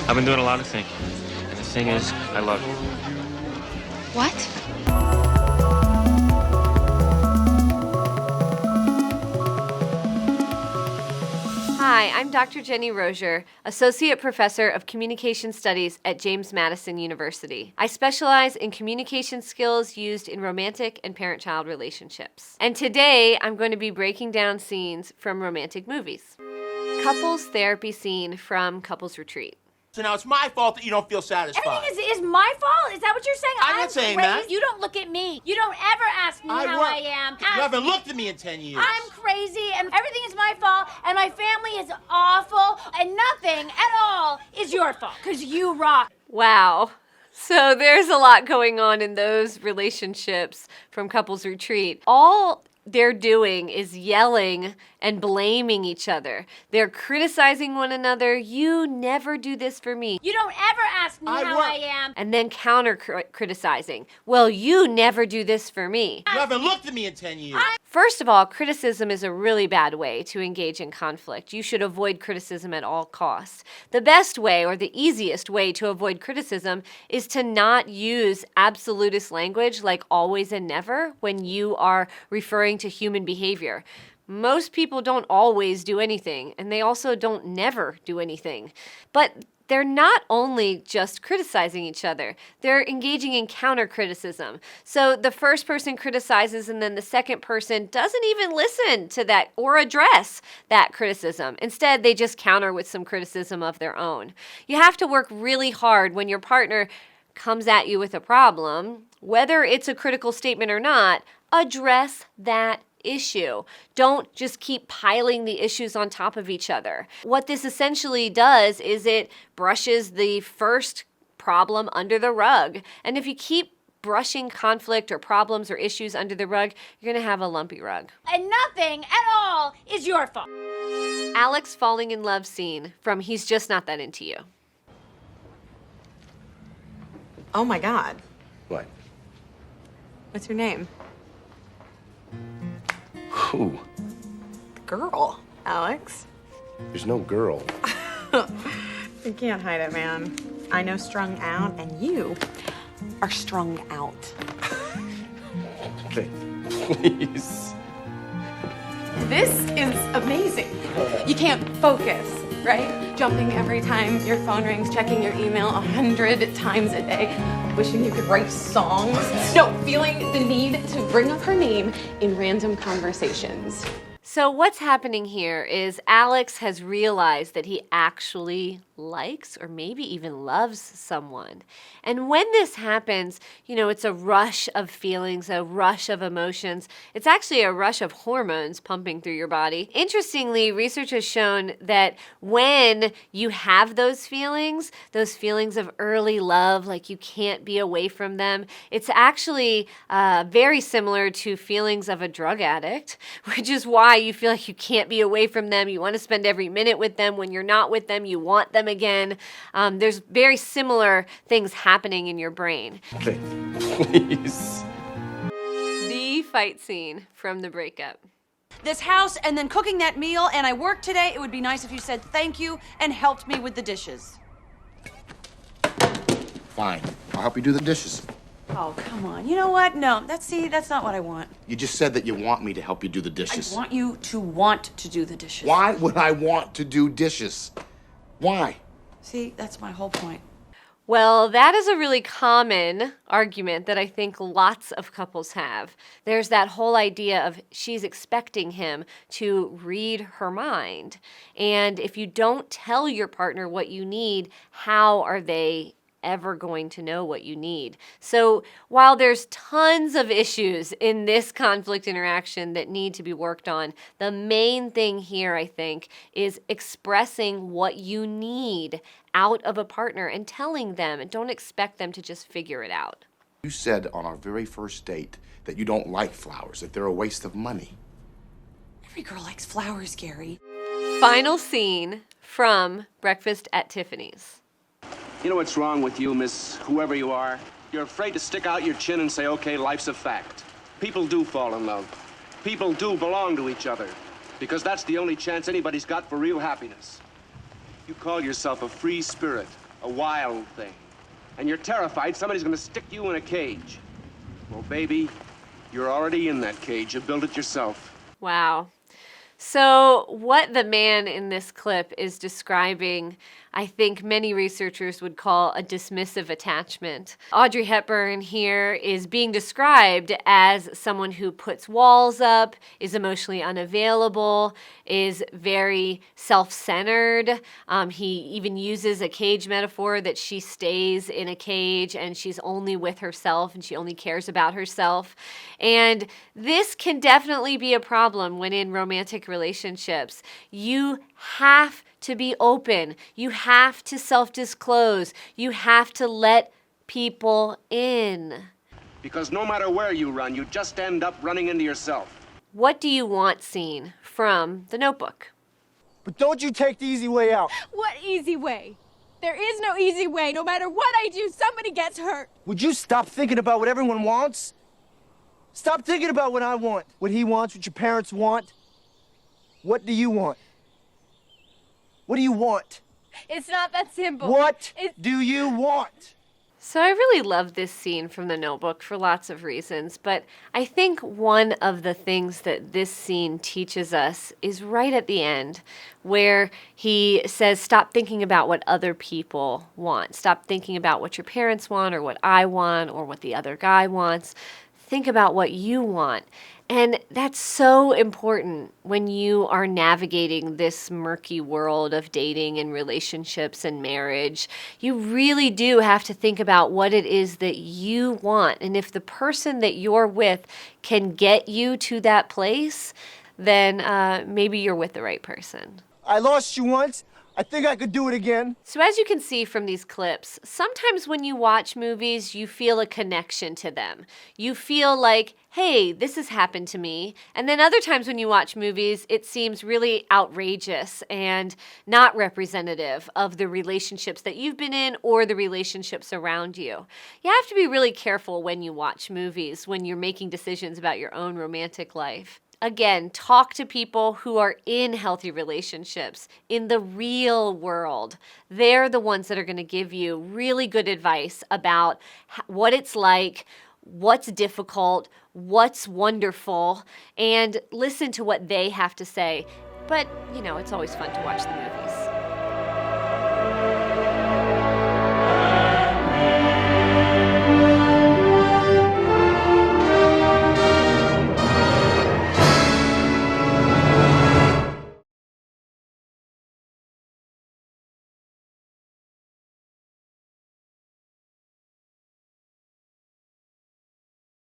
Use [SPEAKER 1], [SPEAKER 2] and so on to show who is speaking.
[SPEAKER 1] I've been doing a lot of thinking. And the thing is, I love you.
[SPEAKER 2] What?
[SPEAKER 3] Hi, I'm Dr. Jennie Rosier, Associate Professor of Communication Studies at James Madison University. I specialize in communication skills used in romantic and parent-child relationships. And today, I'm going to be breaking down scenes from romantic movies. Couples therapy scene from Couples Retreat.
[SPEAKER 4] So now it's my fault that you don't feel satisfied.
[SPEAKER 5] Everything is my fault? Is that what you're saying?
[SPEAKER 4] I'm not saying
[SPEAKER 5] crazy.
[SPEAKER 4] that.
[SPEAKER 5] You don't look at me. You don't ever ask me how I am.
[SPEAKER 4] You haven't looked at me in 10 years.
[SPEAKER 5] I'm crazy, and everything is my fault, and my family is awful, and nothing at all is your fault, because you rock.
[SPEAKER 3] Wow. So there's a lot going on in those relationships from Couples Retreat. All they're doing is yelling and blaming each other. They're criticizing one another. You never do this for me.
[SPEAKER 5] You don't ever ask me how I am.
[SPEAKER 3] And then counter-criticizing. Well, you never do this for me.
[SPEAKER 4] You haven't looked at me in 10 years.
[SPEAKER 3] First of all, criticism is a really bad way to engage in conflict. You should avoid criticism at all costs. The best way, or the easiest way to avoid criticism, is to not use absolutist language like always and never when you are referring to human behavior. Most people don't always do anything, and they also don't never do anything. But they're not only just criticizing each other, they're engaging in counter-criticism. So the first person criticizes and then the second person doesn't even listen to that or address that criticism. Instead, they just counter with some criticism of their own. You have to work really hard when your partner comes at you with a problem, whether it's a critical statement or not, address that issue. Don't just keep piling the issues on top of each other. What this essentially does is it brushes the first problem under the rug. And if you keep brushing conflict or problems or issues under the rug, you're going to have a lumpy rug.
[SPEAKER 5] And nothing at all is your fault.
[SPEAKER 3] Alex falling in love scene from He's Just Not That Into You.
[SPEAKER 2] Oh my God.
[SPEAKER 6] What?
[SPEAKER 2] What's your name?
[SPEAKER 6] Who?
[SPEAKER 2] Girl, Alex.
[SPEAKER 6] There's no girl.
[SPEAKER 2] You can't hide it, man. I know strung out, and you are strung out.
[SPEAKER 6] Okay, please.
[SPEAKER 2] This is amazing. You can't focus, right? Jumping every time your phone rings, checking your email 100 times a day, wishing you could write songs. No, feeling the need to bring up her name in random conversations.
[SPEAKER 3] So what's happening here is Alex has realized that he actually likes or maybe even loves someone. And when this happens, it's a rush of feelings, a rush of emotions. It's actually a rush of hormones pumping through your body. Interestingly, research has shown that when you have those feelings of early love, like you can't be away from them, it's actually very similar to feelings of a drug addict, which is why you feel like you can't be away from them. You want to spend every minute with them. When you're not with them, you want them again. There's very similar things happening in your brain.
[SPEAKER 6] Okay, please.
[SPEAKER 3] The fight scene from the breakup.
[SPEAKER 7] This house and then cooking that meal, and I worked today. It would be nice if you said thank you and helped me with the dishes.
[SPEAKER 6] Fine. I'll help you do the dishes.
[SPEAKER 7] Oh, come on. You know what? No, that's not what I want.
[SPEAKER 6] You just said that you want me to help you do the dishes.
[SPEAKER 7] I want you to want to do the dishes.
[SPEAKER 6] Why would I want to do dishes? Why?
[SPEAKER 7] See, that's my whole point.
[SPEAKER 3] Well, that is a really common argument that I think lots of couples have. There's that whole idea of she's expecting him to read her mind. And if you don't tell your partner what you need, how are they ever going to know what you need? So while there's tons of issues in this conflict interaction that need to be worked on, the main thing here, I think, is expressing what you need out of a partner and telling them, and don't expect them to just figure it out.
[SPEAKER 6] You said on our very first date that you don't like flowers, that they're a waste of money.
[SPEAKER 7] Every girl likes flowers, Gary.
[SPEAKER 3] Final scene from Breakfast at Tiffany's.
[SPEAKER 8] You know what's wrong with you, Miss whoever you are? You're afraid to stick out your chin and say, okay, life's a fact. People do fall in love. People do belong to each other, because that's the only chance anybody's got for real happiness. You call yourself a free spirit, a wild thing. And you're terrified somebody's gonna stick you in a cage. Well, baby, you're already in that cage. You built it yourself.
[SPEAKER 3] Wow. So, what the man in this clip is describing, I think many researchers would call a dismissive attachment. Audrey Hepburn here is being described as someone who puts walls up, is emotionally unavailable, is very self-centered. He even uses a cage metaphor that she stays in a cage and she's only with herself and she only cares about herself. And this can definitely be a problem when in romantic relationships. You have to be open. You have to self-disclose. You have to let people in.
[SPEAKER 8] Because no matter where you run, you just end up running into yourself.
[SPEAKER 3] What do you want seen from The Notebook?
[SPEAKER 9] But don't you take the easy way out.
[SPEAKER 10] What easy way? There is no easy way. No matter what I do, somebody gets hurt.
[SPEAKER 9] Would you stop thinking about what everyone wants? Stop thinking about what I want, what he wants, what your parents want. What do you want? What do you want?
[SPEAKER 10] It's not that simple.
[SPEAKER 9] What do you want?
[SPEAKER 3] So I really love this scene from The Notebook for lots of reasons, but I think one of the things that this scene teaches us is right at the end, where he says, stop thinking about what other people want. Stop thinking about what your parents want or what I want or what the other guy wants. Think about what you want. And that's so important when you are navigating this murky world of dating and relationships and marriage. You really do have to think about what it is that you want. And if the person that you're with can get you to that place, then maybe you're with the right person.
[SPEAKER 9] I lost you once. I think I could do it again.
[SPEAKER 3] So as you can see from these clips, sometimes when you watch movies, you feel a connection to them. You feel like, hey, this has happened to me. And then other times when you watch movies, it seems really outrageous and not representative of the relationships that you've been in or the relationships around you. You have to be really careful when you watch movies, when you're making decisions about your own romantic life. Again, talk to people who are in healthy relationships, in the real world. They're the ones that are going to give you really good advice about what it's like, what's difficult, what's wonderful, and listen to what they have to say. But, you know, it's always fun to watch the movies.